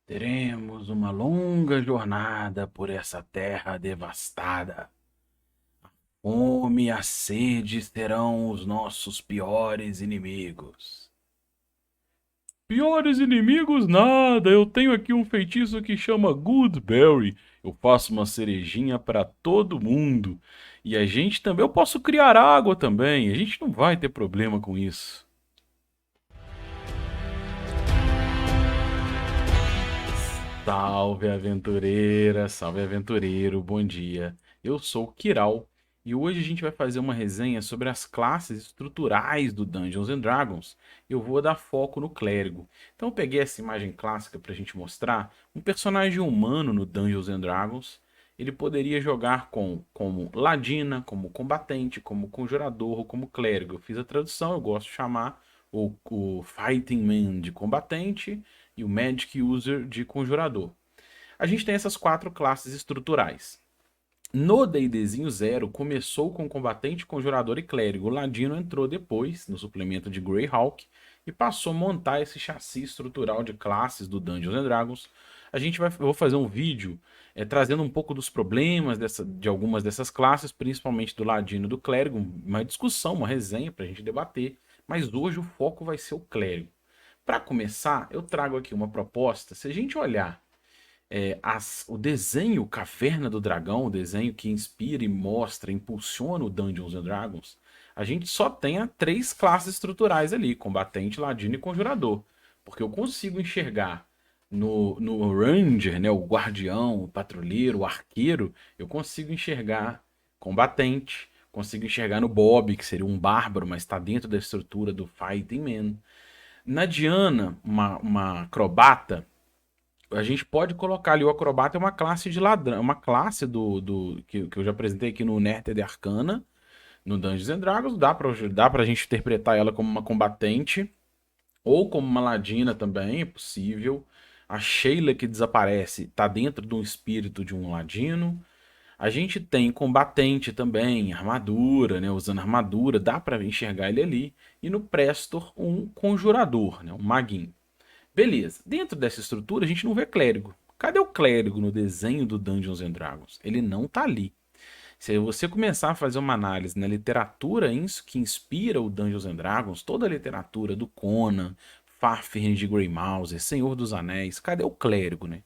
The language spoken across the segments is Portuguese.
Teremos uma longa jornada por essa terra devastada. Fome e a sede serão os nossos piores inimigos. Piores inimigos nada, eu tenho aqui um feitiço que chama Goodberry. Eu faço uma cerejinha para todo mundo. E a gente também, eu posso criar água também, a gente não vai ter problema com isso. Salve aventureira, salve aventureiro, bom dia. Eu sou o Kiral e hoje a gente vai fazer uma resenha sobre as classes estruturais do Dungeons and Dragons. Eu vou dar foco no clérigo. Então eu peguei essa imagem clássica para a gente mostrar um personagem humano no Dungeons and Dragons. Ele poderia jogar como ladina, como combatente, como conjurador ou como clérigo. Eu fiz a tradução, eu gosto de chamar o Fighting Man de combatente e o Magic User de conjurador. A gente tem essas quatro classes estruturais. No D&Dzinho Zero começou com combatente, conjurador e clérigo. O Ladino entrou depois, no suplemento de Greyhawk, e passou a montar esse chassi estrutural de classes do Dungeons and Dragons. Eu vou fazer um vídeo trazendo um pouco dos problemas de algumas dessas classes, principalmente do Ladino e do Clérigo, uma discussão, uma resenha para a gente debater. Mas hoje o foco vai ser o Clérigo. Para começar, eu trago aqui uma proposta. Se a gente olhar o desenho Caverna do Dragão, o desenho que inspira e mostra, impulsiona o Dungeons and Dragons, a gente só tem três classes estruturais ali: combatente, ladino e conjurador. Porque eu consigo enxergar no Ranger, né, o guardião, o patrulheiro, o arqueiro, eu consigo enxergar combatente, consigo enxergar no Bob, que seria um bárbaro, mas está dentro da estrutura do Fighting Man. Na Diana, uma acrobata, a gente pode colocar ali o acrobata é uma classe de ladrão, uma classe que eu já apresentei aqui no Nether Arcana, no Dungeons and Dragons, dá pra gente interpretar ela como uma combatente ou como uma ladina também, é possível. A Sheila que desaparece tá dentro de um espírito de um ladino. A gente tem combatente também, armadura, né? Usando armadura, dá para enxergar ele ali. E no Prestor, um conjurador, né? Um maguinho. Beleza. Dentro dessa estrutura, a gente não vê clérigo. Cadê o clérigo no desenho do Dungeons and Dragons? Ele não tá ali. Se você começar a fazer uma análise na literatura que inspira o Dungeons and Dragons, toda a literatura do Conan, Fafnir de Greymouse, Senhor dos Anéis, cadê o clérigo, né?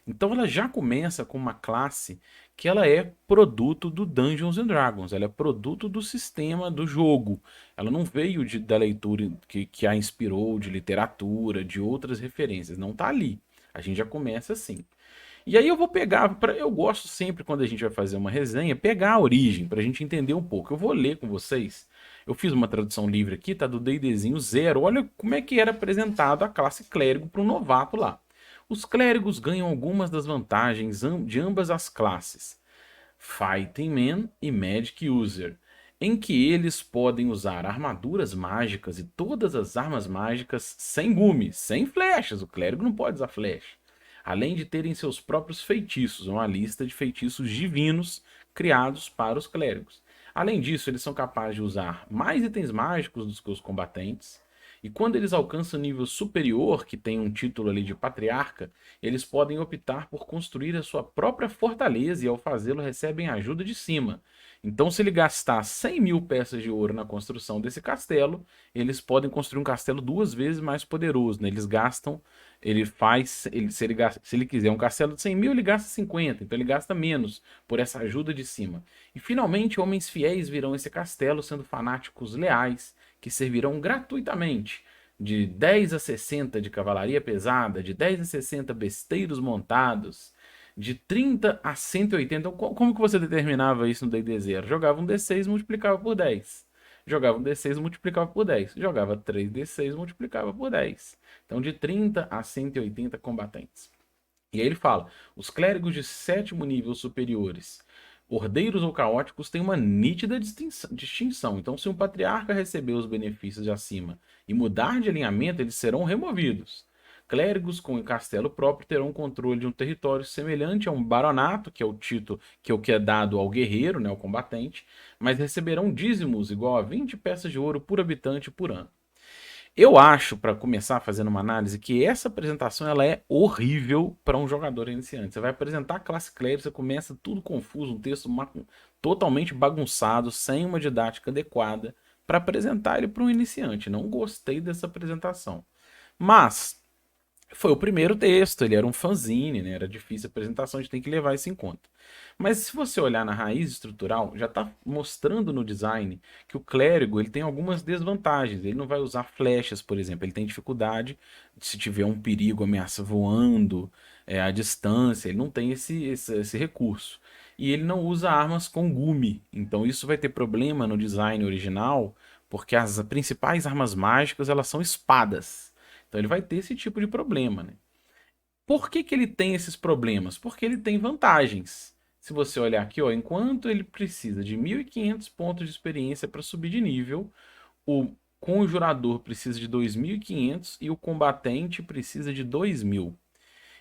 Então ela já começa com uma classe que ela é produto do Dungeons and Dragons, ela é produto do sistema do jogo. Ela não veio da leitura que a inspirou, de literatura, de outras referências, não tá ali. A gente já começa assim. E aí eu vou pegar, eu gosto sempre quando a gente vai fazer uma resenha, pegar a origem para a gente entender um pouco. Eu vou ler com vocês. Eu fiz uma tradução livre aqui, tá do D&Dzinho Zero. Olha como é que era apresentado a classe clérigo para um novato lá. Os clérigos ganham algumas das vantagens de ambas as classes, Fighting Man e Magic User, em que eles podem usar armaduras mágicas e todas as armas mágicas sem gumes, sem flechas. O clérigo não pode usar flecha. Além de terem seus próprios feitiços, uma lista de feitiços divinos criados para os clérigos. Além disso, eles são capazes de usar mais itens mágicos do que os combatentes. E quando eles alcançam nível superior, que tem um título ali de patriarca, eles podem optar por construir a sua própria fortaleza e ao fazê-lo recebem ajuda de cima. Então, se ele gastar 100 mil peças de ouro na construção desse castelo, eles podem construir um castelo duas vezes mais poderoso, né? Eles gastam, ele faz, ele, se ele quiser um castelo de 100 mil, ele gasta 50, então ele gasta menos por essa ajuda de cima. E finalmente, homens fiéis virão esse castelo, sendo fanáticos leais, que servirão gratuitamente de 10 a 60 de cavalaria pesada, de 10 a 60 besteiros montados, de 30 a 180. Então, como que você determinava isso no D&D Zero? Jogava um D6 e multiplicava por 10. Jogava um D6 e multiplicava por 10. Jogava 3D6 e multiplicava por 10. Então, de 30 a 180 combatentes. E aí ele fala: os clérigos de sétimo nível superiores, ordeiros ou caóticos, têm uma nítida distinção. Então, se um patriarca receber os benefícios de acima e mudar de alinhamento, eles serão removidos. Clérigos com castelo próprio terão controle de um território semelhante a um baronato, que é o título que é o que é dado ao guerreiro, né, ao combatente, mas receberão dízimos igual a 20 peças de ouro por habitante por ano. Eu acho, para começar fazendo uma análise, que essa apresentação ela é horrível para um jogador iniciante. Você vai apresentar a classe clérigo, você começa tudo confuso, um texto totalmente bagunçado, sem uma didática adequada para apresentar ele para um iniciante. Não gostei dessa apresentação. Mas foi o primeiro texto, ele era um fanzine, né? Era difícil a apresentação, a gente tem que levar isso em conta. Mas se você olhar na raiz estrutural, já está mostrando no design que o clérigo ele tem algumas desvantagens. Ele não vai usar flechas, por exemplo. Ele tem dificuldade se tiver um perigo, ameaça voando à distância. Ele não tem esse recurso. E ele não usa armas com gume. Então isso vai ter problema no design original, porque as principais armas mágicas elas são espadas. Então ele vai ter esse tipo de problema, né? Por que ele tem esses problemas? Porque ele tem vantagens. Se você olhar aqui, ó, enquanto ele precisa de 1.500 pontos de experiência para subir de nível, o conjurador precisa de 2.500 e o combatente precisa de 2.000.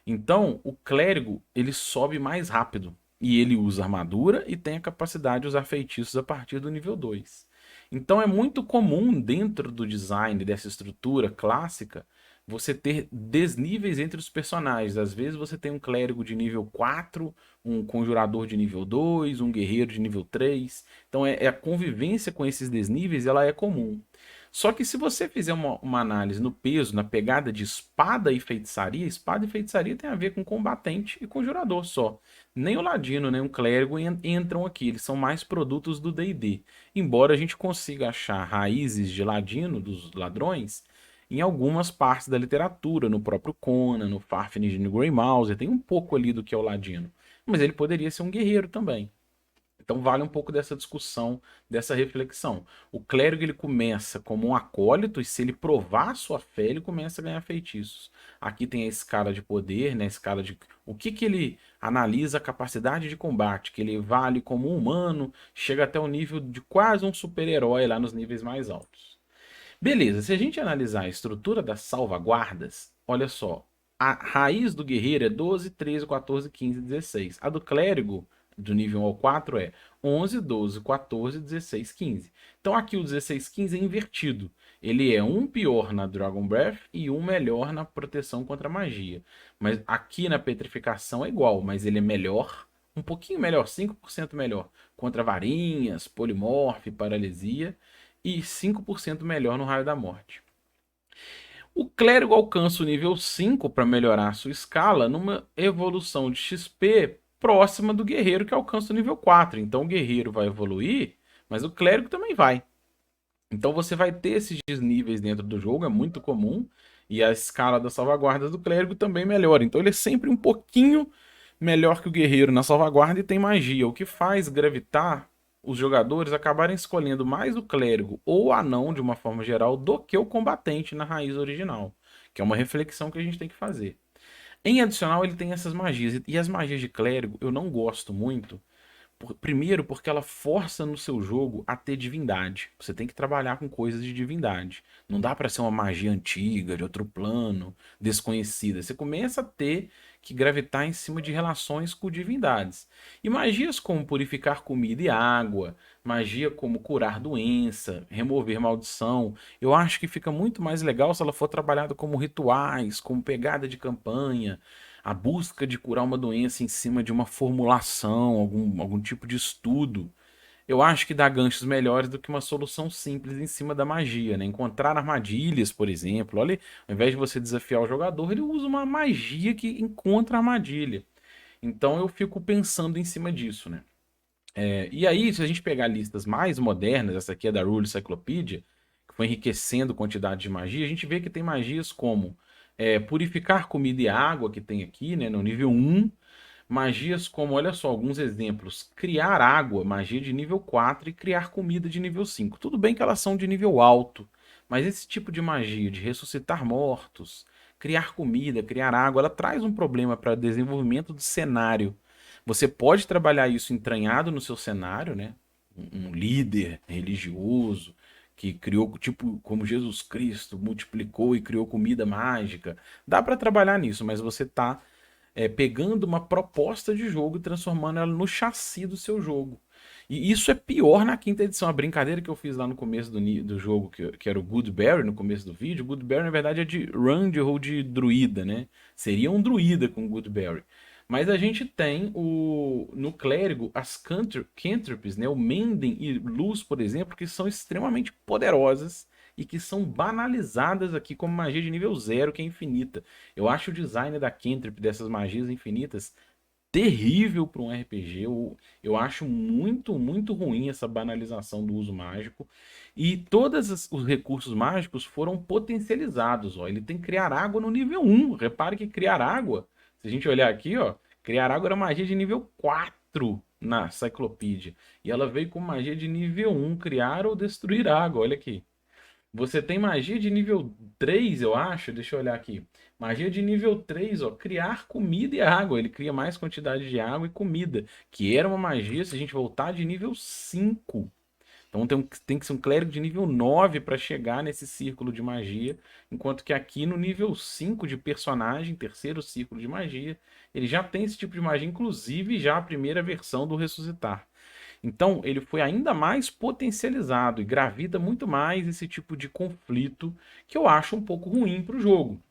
Então, o clérigo ele sobe mais rápido e ele usa armadura e tem a capacidade de usar feitiços a partir do nível 2. Então, é muito comum dentro do design dessa estrutura clássica você ter desníveis entre os personagens. Às vezes você tem um clérigo de nível 4, um conjurador de nível 2, um guerreiro de nível 3. Então, a convivência com esses desníveis ela é comum. Só que se você fizer uma análise no peso, na pegada de espada e feitiçaria tem a ver com combatente e conjurador só. Nem o ladino, nem o clérigo entram aqui, eles são mais produtos do D&D. Embora a gente consiga achar raízes de ladino, dos ladrões, em algumas partes da literatura, no próprio Conan, no Fafnir e no Greymouse, tem um pouco ali do que é o ladino. Mas ele poderia ser um guerreiro também. Então vale um pouco dessa discussão, dessa reflexão. O clérigo ele começa como um acólito e se ele provar sua fé, ele começa a ganhar feitiços. Aqui tem a escala de poder, né? A escala de o que ele analisa a capacidade de combate, que ele vale como um humano, chega até o nível de quase um super-herói lá nos níveis mais altos. Beleza, se a gente analisar a estrutura das salvaguardas, olha só, a raiz do guerreiro é 12, 13, 14, 15, 16. A do clérigo, do nível 1 ao 4, é 11, 12, 14, 16, 15. Então aqui o 16, 15 é invertido. Ele é um pior na Dragon Breath e um melhor na proteção contra magia. Mas aqui na petrificação é igual, mas ele é melhor, um pouquinho melhor, 5% melhor, contra varinhas, polimorfe, paralisia e 5% melhor no raio da morte. O clérigo alcança o nível 5 para melhorar sua escala numa evolução de XP próxima do guerreiro que alcança o nível 4. Então o guerreiro vai evoluir, mas o clérigo também vai. Então você vai ter esses desníveis dentro do jogo, é muito comum, e a escala das salvaguardas do clérigo também melhora. Então ele é sempre um pouquinho melhor que o guerreiro na salvaguarda e tem magia, o que faz gravitar os jogadores acabarem escolhendo mais o clérigo ou o anão de uma forma geral do que o combatente na raiz original, que é uma reflexão que a gente tem que fazer. Em adicional, ele tem essas magias, e as magias de clérigo eu não gosto muito. Primeiro, porque ela força no seu jogo a ter divindade. Você tem que trabalhar com coisas de divindade. Não dá para ser uma magia antiga, de outro plano, desconhecida. Você começa a ter que gravitar em cima de relações com divindades. E magias como purificar comida e água, magia como curar doença, remover maldição, eu acho que fica muito mais legal se ela for trabalhada como rituais, como pegada de campanha, a busca de curar uma doença em cima de uma formulação, algum tipo de estudo, eu acho que dá ganchos melhores do que uma solução simples em cima da magia, né? Encontrar armadilhas, por exemplo. Olha, ao invés de você desafiar o jogador, ele usa uma magia que encontra a armadilha. Então eu fico pensando em cima disso, né? E aí, se a gente pegar listas mais modernas, essa aqui é da Rule Cyclopedia, que foi enriquecendo a quantidade de magia, a gente vê que tem magias como purificar comida e água, que tem aqui, né, no nível 1. Magias como, olha só, alguns exemplos. Criar água, magia de nível 4, e criar comida de nível 5. Tudo bem que elas são de nível alto, mas esse tipo de magia de ressuscitar mortos, criar comida, criar água, ela traz um problema para o desenvolvimento do cenário. Você pode trabalhar isso entranhado no seu cenário, né? Um líder religioso que criou, tipo, como Jesus Cristo multiplicou e criou comida mágica. Dá para trabalhar nisso, mas você está pegando uma proposta de jogo e transformando ela no chassi do seu jogo. E isso é pior na quinta edição. A brincadeira que eu fiz lá no começo do jogo, que era o Goodberry, no começo do vídeo. O Goodberry, na verdade, é de Ranger ou de druida, né? Seria um druida com Goodberry. Mas a gente tem no clérigo as cantrips, né? O Mending e Luz, por exemplo, que são extremamente poderosas e que são banalizadas aqui como magia de nível zero, que é infinita. Eu acho o design da cantrip dessas magias infinitas terrível para um RPG. Eu acho muito, muito ruim essa banalização do uso mágico. E todos os recursos mágicos foram potencializados. Ó. Ele tem criar água no nível 1. Repare que criar água, se a gente olhar aqui, ó, criar água era magia de nível 4 na Cyclopedia. E ela veio com magia de nível 1, criar ou destruir água. Olha aqui. Você tem magia de nível 3, eu acho. Deixa eu olhar aqui. Magia de nível 3, ó. Criar comida e água. Ele cria mais quantidade de água e comida. Que era uma magia, se a gente voltar, de nível 5. Então tem que ser um clérigo de nível 9 para chegar nesse círculo de magia. Enquanto que aqui no nível 5 de personagem, terceiro círculo de magia, ele já tem esse tipo de magia, inclusive já a primeira versão do Ressuscitar. Então, ele foi ainda mais potencializado e gravita muito mais esse tipo de conflito que eu acho um pouco ruim para o jogo.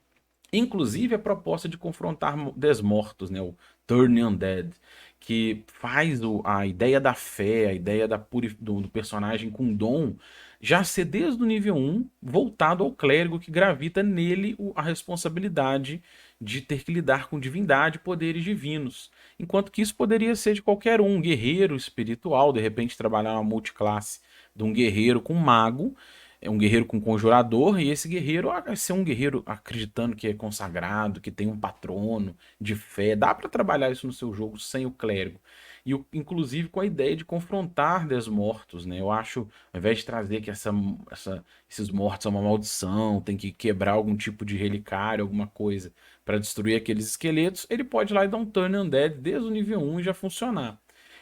Inclusive a proposta de confrontar desmortos, né, o Turn Undead, que faz a ideia da fé, a ideia do personagem com dom, já ser desde o nível 1 voltado ao clérigo que gravita nele a responsabilidade de ter que lidar com divindade e poderes divinos. Enquanto que isso poderia ser de qualquer um guerreiro espiritual, de repente trabalhar uma multiclasse de um guerreiro com mago, é um guerreiro com conjurador, e esse guerreiro vai ser um guerreiro acreditando que é consagrado, que tem um patrono de fé. Dá para trabalhar isso no seu jogo sem o clérigo. E inclusive com a ideia de confrontar desmortos, né? Eu acho, ao invés de trazer que esses mortos são uma maldição, tem que quebrar algum tipo de relicário, alguma coisa, para destruir aqueles esqueletos, ele pode ir lá e dar um turn undead desde o nível 1 e já funcionar.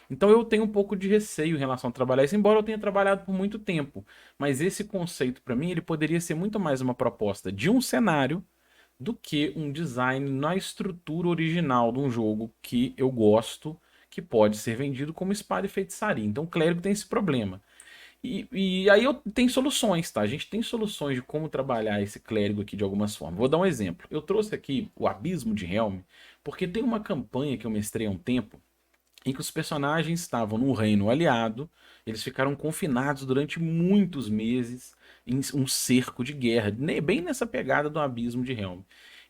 Então eu tenho um pouco de receio em relação a trabalhar isso, embora eu tenha trabalhado por muito tempo. Mas esse conceito, para mim, ele poderia ser muito mais uma proposta de um cenário do que um design na estrutura original de um jogo que eu gosto, que pode ser vendido como espada e feitiçaria. Então o clérigo tem esse problema. E aí eu tenho soluções, tá? A gente tem soluções de como trabalhar esse clérigo aqui de algumas formas. Vou dar um exemplo. Eu trouxe aqui o Abismo de Helm, porque tem uma campanha que eu mestrei há um tempo em que os personagens estavam num reino aliado, eles ficaram confinados durante muitos meses em um cerco de guerra, bem nessa pegada do Abismo de Helm.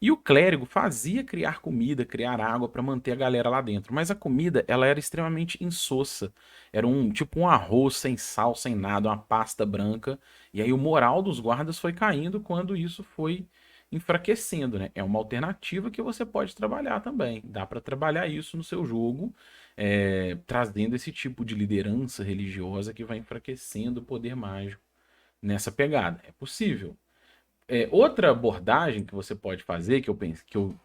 E o clérigo fazia criar comida, criar água para manter a galera lá dentro, mas a comida ela era extremamente insossa. Era um arroz sem sal, sem nada, uma pasta branca. E aí o moral dos guardas foi caindo quando isso foi enfraquecendo, né? É uma alternativa que você pode trabalhar também. Dá para trabalhar isso no seu jogo trazendo esse tipo de liderança religiosa que vai enfraquecendo o poder mágico nessa pegada. É possível. Outra abordagem que você pode fazer, que eu penso, que eu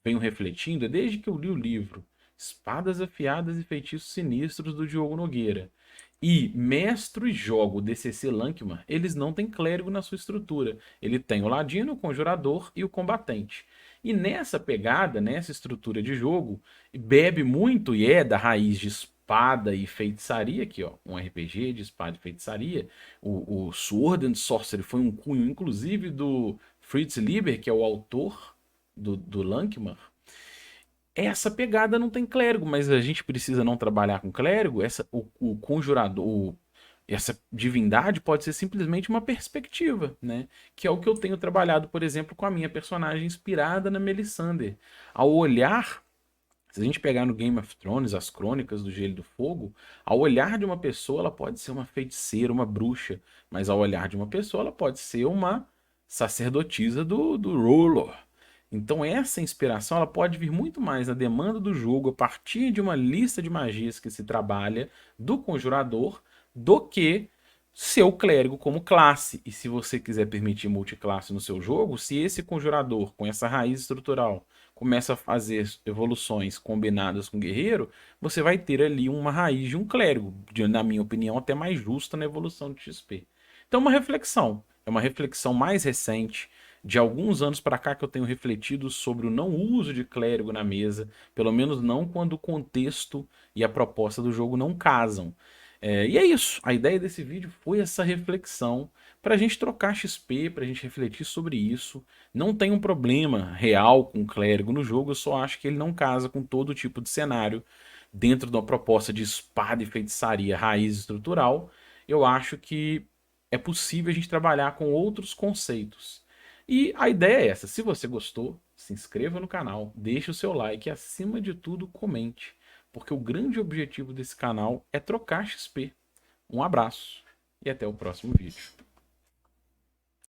venho refletindo, é desde que eu li o livro Espadas Afiadas e Feitiços Sinistros do Diogo Nogueira e Mestre Jogo DCC Lankman, eles não têm clérigo na sua estrutura. Ele tem o ladino, o conjurador e o combatente. E nessa pegada, nessa estrutura de jogo, bebe muito e é da raiz de espada e feitiçaria, aqui ó, um RPG de espada e feitiçaria. O Sword and Sorcery foi um cunho, inclusive, do Fritz Lieber, que é o autor do Lankman. Essa pegada não tem clérigo, mas a gente precisa não trabalhar com clérigo. O conjurador, essa divindade pode ser simplesmente uma perspectiva, né? Que é o que eu tenho trabalhado, por exemplo, com a minha personagem inspirada na Melisandre. Ao olhar, se a gente pegar no Game of Thrones as crônicas do Gelo e do Fogo, ao olhar de uma pessoa, ela pode ser uma feiticeira, uma bruxa, mas ao olhar de uma pessoa, ela pode ser uma sacerdotisa do R'hllor. Então essa inspiração ela pode vir muito mais na demanda do jogo a partir de uma lista de magias que se trabalha do conjurador do que seu clérigo como classe. E se você quiser permitir multiclasse no seu jogo, se esse conjurador com essa raiz estrutural começa a fazer evoluções combinadas com guerreiro, você vai ter ali uma raiz de um clérigo, na minha opinião, até mais justa na evolução de XP. Então, uma reflexão. É uma reflexão mais recente, de alguns anos para cá que eu tenho refletido sobre o não uso de clérigo na mesa, pelo menos não quando o contexto e a proposta do jogo não casam. E é isso. A ideia desse vídeo foi essa reflexão para a gente trocar XP, para a gente refletir sobre isso. Não tem um problema real com o clérigo no jogo, eu só acho que ele não casa com todo tipo de cenário dentro de uma proposta de espada e feitiçaria raiz estrutural. Eu acho que é possível a gente trabalhar com outros conceitos. E a ideia é essa. Se você gostou, se inscreva no canal, deixe o seu like e, acima de tudo, comente, porque o grande objetivo desse canal é trocar XP. Um abraço e até o próximo vídeo.